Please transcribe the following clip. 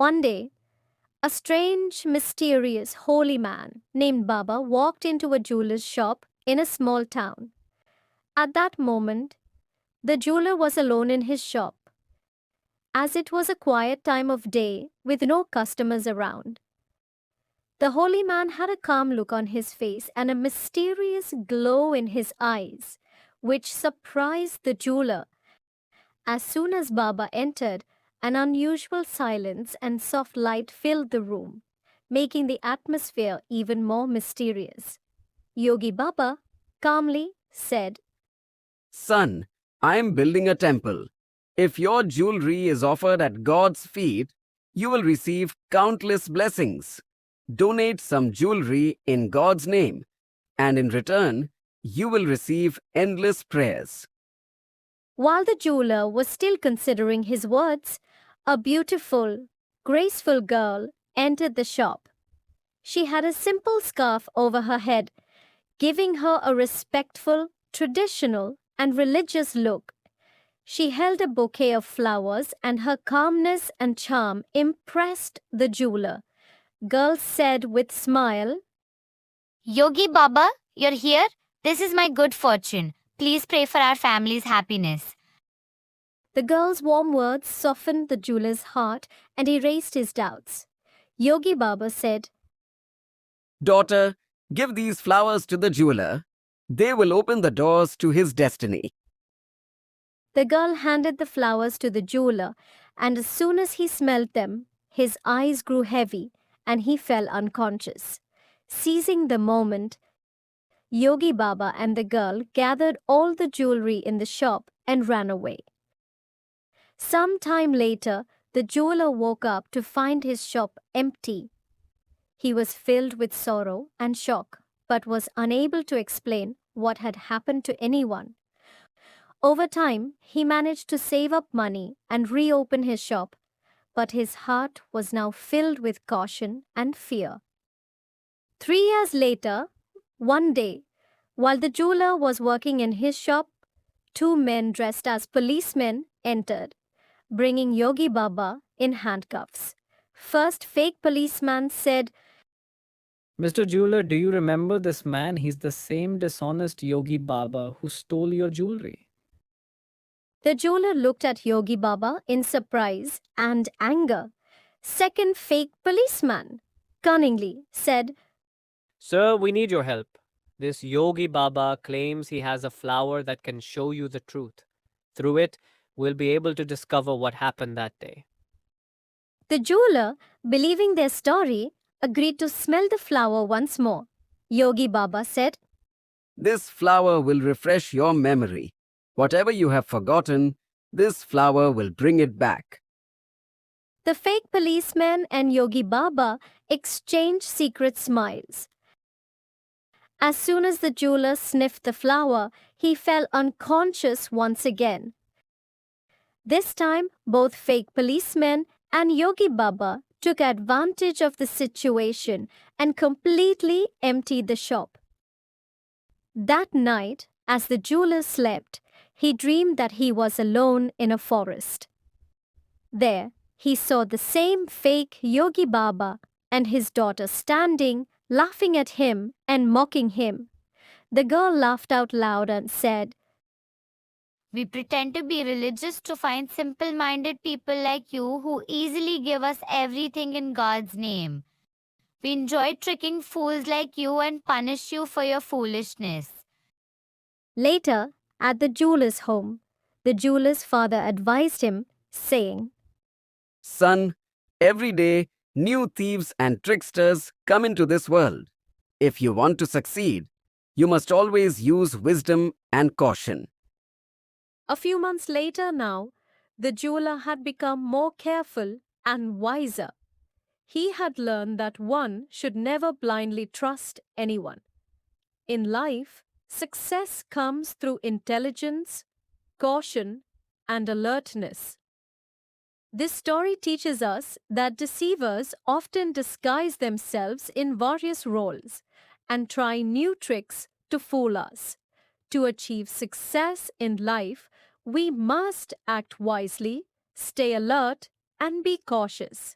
One day, a strange, mysterious, holy man named Baba walked into a jeweler's shop in a small town. At that moment, the jeweler was alone in his shop, as it was a quiet time of day with no customers around. The holy man had a calm look on his face and a mysterious glow in his eyes, which surprised the jeweler. As soon as Baba entered, an unusual silence and soft light filled the room, making the atmosphere even more mysterious. Yogi Baba calmly said, Son, I am building a temple. If your jewelry is offered at God's feet, you will receive countless blessings. Donate some jewelry in God's name, and in return, you will receive endless prayers. While the jeweler was still considering his words, a beautiful, graceful girl entered the shop. She had a simple scarf over her head, giving her a respectful, traditional, and religious look. She held a bouquet of flowers, and her calmness and charm impressed the jeweler. Girl said with smile, Yogi Baba, you're here? This is my good fortune. Please pray for our family's happiness. The girl's warm words softened the jeweler's heart and erased his doubts. Yogi Baba said, Daughter, give these flowers to the jeweler. They will open the doors to his destiny. The girl handed the flowers to the jeweler, and as soon as he smelled them, his eyes grew heavy and he fell unconscious. Seizing the moment, Yogi Baba and the girl gathered all the jewelry in the shop and ran away. Some time later, the jeweler woke up to find his shop empty. He was filled with sorrow and shock, but was unable to explain what had happened to anyone. Over time, he managed to save up money and reopen his shop, but his heart was now filled with caution and fear. 3 years later, one day, while the jeweler was working in his shop, two men dressed as policemen entered, bringing Yogi Baba in handcuffs. First fake policeman said, Mr. Jeweler, do you remember this man? He's the same dishonest Yogi Baba who stole your jewelry. The jeweler looked at Yogi Baba in surprise and anger. Second fake policeman cunningly said, Sir, we need your help. This Yogi Baba claims he has a flower that can show you the truth. Through it, we'll be able to discover what happened that day. The jeweler, believing their story, agreed to smell the flower once more. Yogi Baba said, This flower will refresh your memory. Whatever you have forgotten, this flower will bring it back. The fake policeman and Yogi Baba exchanged secret smiles. As soon as the jeweler sniffed the flower, he fell unconscious once again. This time, both fake policemen and Yogi Baba took advantage of the situation and completely emptied the shop. That night, as the jeweler slept, he dreamed that he was alone in a forest. There, he saw the same fake Yogi Baba and his daughter standing, laughing at him and mocking him. The girl laughed out loud and said, We pretend to be religious to find simple-minded people like you who easily give us everything in God's name. We enjoy tricking fools like you and punish you for your foolishness. Later, at the jeweler's home, the jeweler's father advised him, saying, Son, every day, new thieves and tricksters come into this world. If you want to succeed, you must always use wisdom and caution. A few months later now, the jeweler had become more careful and wiser. He had learned that one should never blindly trust anyone. In life, success comes through intelligence, caution, and alertness. This story teaches us that deceivers often disguise themselves in various roles and try new tricks to fool us. To achieve success in life, we must act wisely, stay alert, and be cautious.